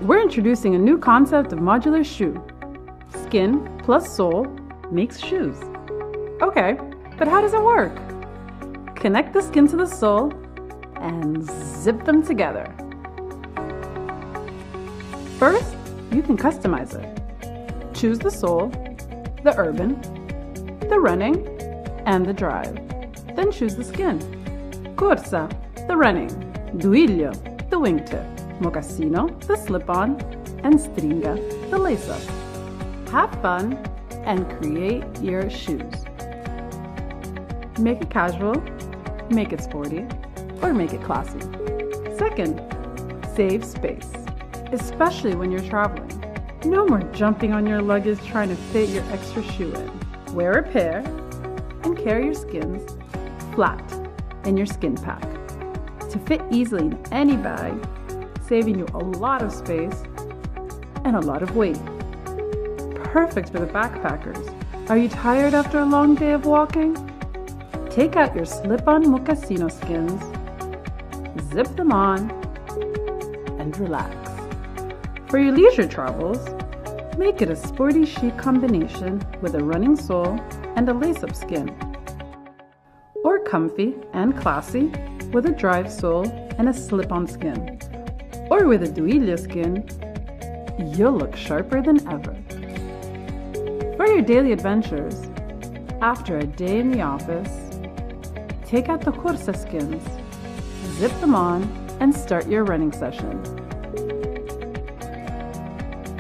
We're introducing a new concept of modular shoe. Skin plus sole makes shoes. Okay, but how does it work? Connect the skin to the sole and zip them together. First, you can customize it. Choose the sole, the urban, the running, and the drive. Then choose the skin. Corsa, the running. Duilio, the wingtip. Mocassino, the slip-on. And Stringa, the lace-up. Have fun and create your shoes. Make it casual, make it sporty, or make it classy. Second, save space, especially when you're traveling. No more jumping on your luggage trying to fit your extra shoe in. Wear a pair and carry your skins flat in your skin pack to fit easily in any bag, saving you a lot of space and a lot of weight. Perfect for the backpackers. Are you tired after a long day of walking? Take out your slip-on mocassino skins, zip them on, and relax. For your leisure travels, make it a sporty chic combination with a running sole and a lace-up skin. Or comfy and classy with a drive sole and a slip-on skin. Or with a Duilio skin, you'll look sharper than ever. For your daily adventures, after a day in the office, take out the Corsa skins, zip them on, and start your running session.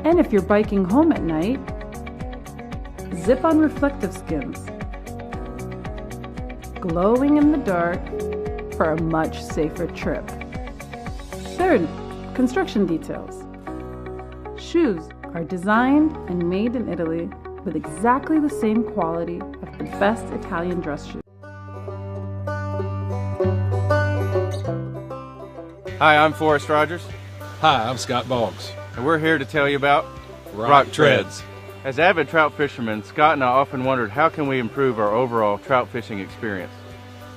And if you're biking home at night, zip on reflective skins, glowing in the dark for a much safer trip. Third, construction details. Shoes are designed and made in Italy with exactly the same quality of the best Italian dress shoes. Hi, I'm Forrest Rogers. Hi, I'm Scott Boggs. And we're here to tell you about Rock Treads. As avid trout fishermen, Scott and I often wondered how can we improve our overall trout fishing experience.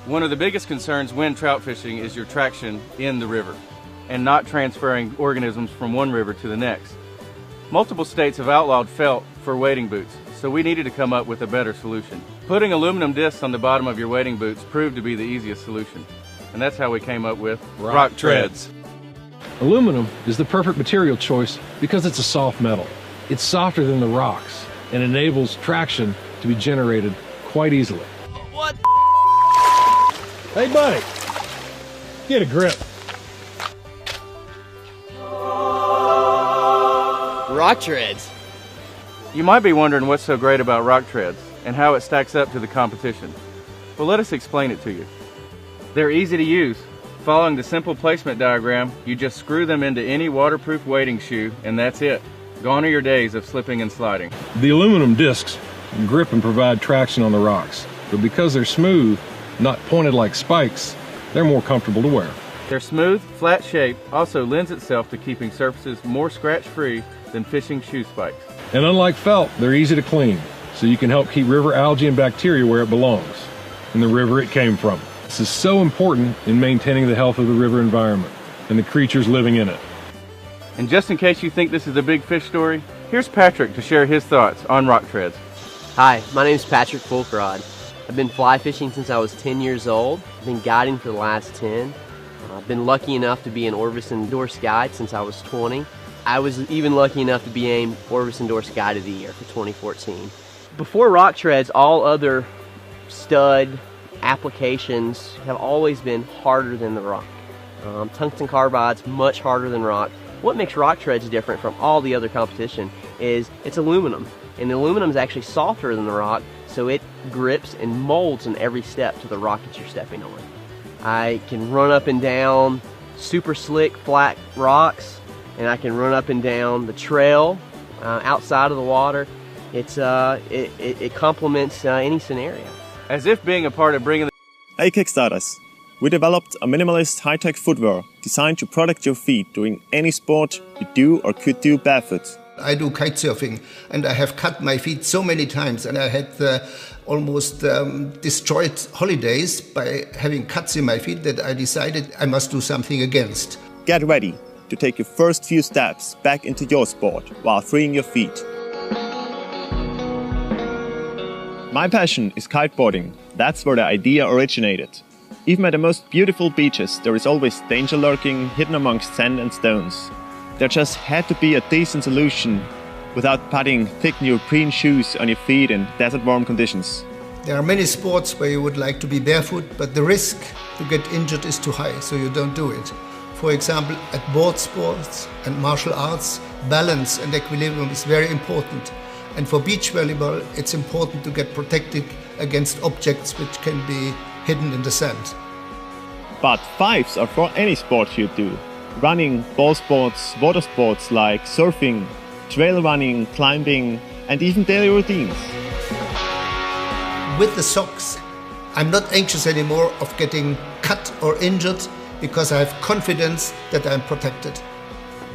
One of the biggest concerns when trout fishing is your traction in the river and not transferring organisms from one river to the next. Multiple states have outlawed felt for wading boots, so we needed to come up with a better solution. Putting aluminum discs on the bottom of your wading boots proved to be the easiest solution, and that's how we came up with Rock Treads. Aluminum is the perfect material choice because it's a soft metal. It's softer than the rocks and enables traction to be generated quite easily. What? Hey buddy, get a grip. Rock Treads. You might be wondering what's so great about Rock Treads and how it stacks up to the competition. Well, let us explain it to you. They're easy to use. Following the simple placement diagram, you just screw them into any waterproof wading shoe and that's it. Gone are your days of slipping and sliding. The aluminum discs grip and provide traction on the rocks, but because they're smooth, not pointed like spikes, they're more comfortable to wear. Their smooth, flat shape also lends itself to keeping surfaces more scratch-free than fishing shoe spikes. And unlike felt, they're easy to clean, so you can help keep river algae and bacteria where it belongs, in the river it came from. This is so important in maintaining the health of the river environment and the creatures living in it. And just in case you think this is a big fish story, here's Patrick to share his thoughts on Rock Treads. Hi, my name is Patrick Fulkrod. I've been fly fishing since I was 10 years old. I've been guiding for the last 10. I've been lucky enough to be an Orvis Endorsed Guide since I was 20. I was even lucky enough to be named Orvis Endorsed Guide of the Year for 2014. Before Rock Treads, all other stud applications have always been harder than the rock. Tungsten carbide's much harder than rock. What makes Rock Treads different from all the other competition is it's aluminum. And the aluminum is actually softer than the rock, so it grips and molds in every step to the rock that you're stepping on. I can run up and down super slick, flat rocks, and I can run up and down the trail outside of the water. It complements any scenario. As if being a part of bringing Hey Kickstarters! We developed a minimalist high-tech footwear designed to protect your feet during any sport you do or could do barefoot. I do kite surfing and I have cut my feet so many times and I had almost destroyed holidays by having cuts in my feet that I decided I must do something against. Get ready to take your first few steps back into your sport while freeing your feet. My passion is kiteboarding. That's where the idea originated. Even at the most beautiful beaches, there is always danger lurking, hidden amongst sand and stones. There just had to be a decent solution without putting thick neoprene shoes on your feet in desert warm conditions. There are many sports where you would like to be barefoot, but the risk to get injured is too high, so you don't do it. For example, at board sports and martial arts, balance and equilibrium is very important. And for beach volleyball, it's important to get protected against objects which can be hidden in the sand. But fives are for any sport you do. Running, ball sports, water sports like surfing, trail running, climbing, and even daily routines. With the socks, I'm not anxious anymore of getting cut or injured because I have confidence that I'm protected.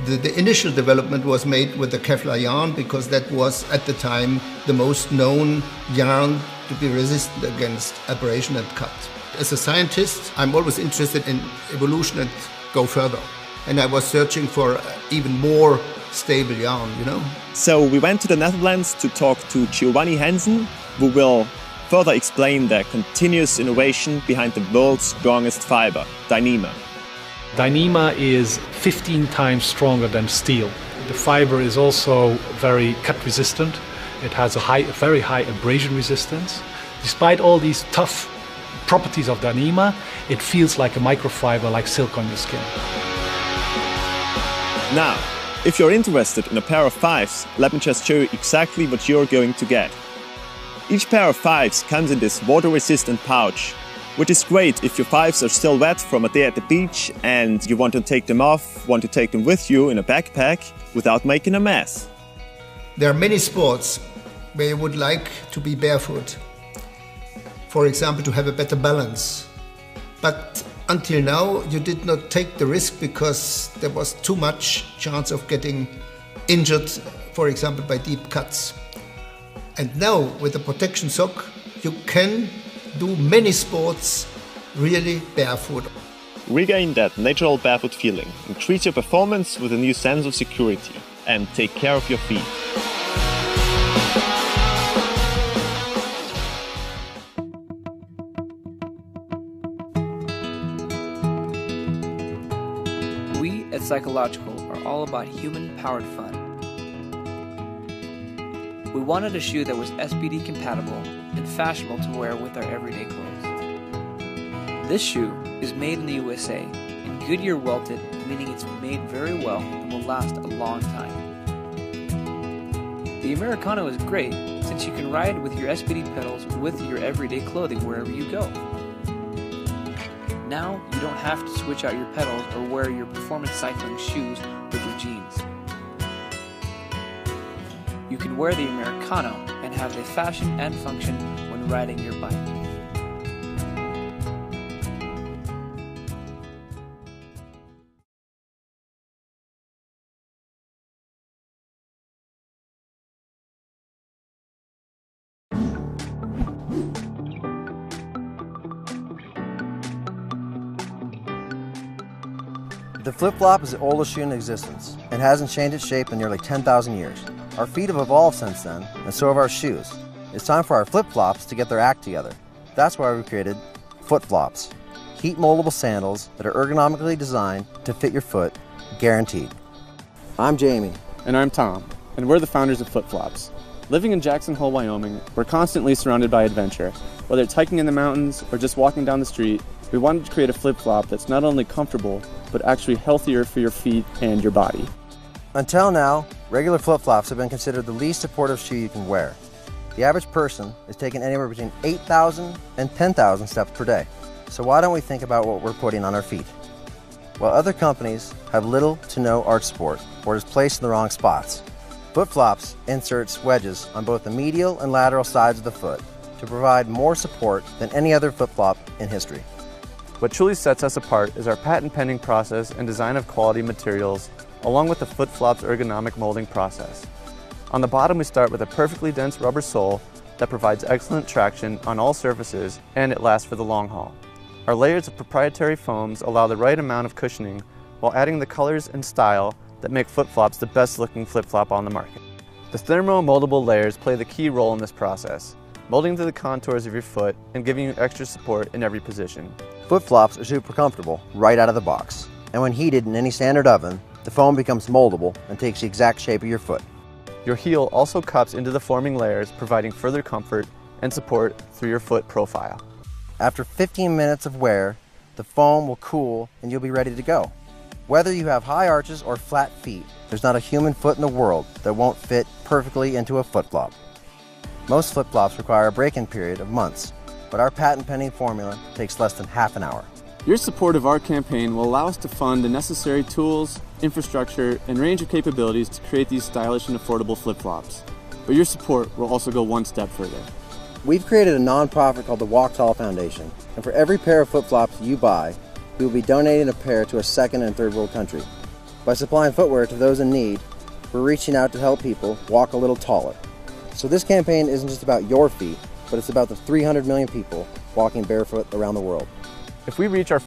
The initial development was made with the Kevlar yarn because that was at the time the most known yarn to be resistant against abrasion and cut. As a scientist, I'm always interested in evolution and go further. And I was searching for even more stable yarn, you know. So we went to the Netherlands to talk to Giovanni Hansen, who will further explain the continuous innovation behind the world's strongest fiber, Dyneema. Dyneema is 15 times stronger than steel. The fiber is also very cut resistant. It has a very high abrasion resistance. Despite all these tough properties of Dyneema, it feels like a microfiber, like silk on your skin. Now, if you're interested in a pair of fives, let me just show you exactly what you're going to get. Each pair of fives comes in this water-resistant pouch, which is great if your fives are still wet from a day at the beach and you want to take them off, want to take them with you in a backpack without making a mess. There are many sports where you would like to be barefoot. For example, to have a better balance. But until now, you did not take the risk because there was too much chance of getting injured, for example, by deep cuts. And now, with the protection sock, you can do many sports really barefoot. Regain that natural barefoot feeling, increase your performance with a new sense of security, and take care of your feet. We at Psychological are all about human-powered fun. We wanted a shoe that was SBD compatible and fashionable to wear with our everyday clothes. This shoe is made in the USA and Goodyear welted, meaning it's made very well and will last a long time. The Americano is great since you can ride with your SBD pedals with your everyday clothing wherever you go. Now you don't have to switch out your pedals or wear your performance cycling shoes with your jeans. You can wear the Americano and have the fashion and function when riding your bike. The flip-flop is the oldest shoe in existence and hasn't changed its shape in nearly 10,000 years. Our feet have evolved since then, and so have our shoes. It's time for our flip-flops to get their act together. That's why we created FootFlops, heat-moldable sandals that are ergonomically designed to fit your foot, guaranteed. I'm Jamie. And I'm Tom, and we're the founders of FootFlops. Living in Jackson Hole, Wyoming, we're constantly surrounded by adventure. Whether it's hiking in the mountains or just walking down the street, we wanted to create a flip-flop that's not only comfortable, but actually healthier for your feet and your body. Until now, regular flip-flops have been considered the least supportive shoe you can wear. The average person is taking anywhere between 8,000 and 10,000 steps per day. So why don't we think about what we're putting on our feet? While other companies have little to no arch support or is placed in the wrong spots, FootFlops inserts wedges on both the medial and lateral sides of the foot to provide more support than any other flip-flop in history. What truly sets us apart is our patent-pending process and design of quality materials, along with the FootFlops ergonomic molding process. On the bottom, we start with a perfectly dense rubber sole that provides excellent traction on all surfaces, and it lasts for the long haul. Our layers of proprietary foams allow the right amount of cushioning while adding the colors and style that make flip-flops the best looking flip-flop on the market. The thermo-moldable layers play the key role in this process, molding to the contours of your foot and giving you extra support in every position. Flip-flops are super comfortable right out of the box, and when heated in any standard oven, the foam becomes moldable and takes the exact shape of your foot. Your heel also cups into the forming layers, providing further comfort and support through your foot profile. After 15 minutes of wear, the foam will cool and you'll be ready to go. Whether you have high arches or flat feet, there's not a human foot in the world that won't fit perfectly into a flip-flop. Most flip-flops require a break-in period of months, but our patent-pending formula takes less than half an hour. Your support of our campaign will allow us to fund the necessary tools, infrastructure, and range of capabilities to create these stylish and affordable flip-flops. But your support will also go one step further. We've created a non-profit called the Walk Tall Foundation, and for every pair of flip-flops you buy, we will be donating a pair to a second and third world country. By supplying footwear to those in need, we're reaching out to help people walk a little taller. So this campaign isn't just about your feet, but it's about the 300 million people walking barefoot around the world. If we reach our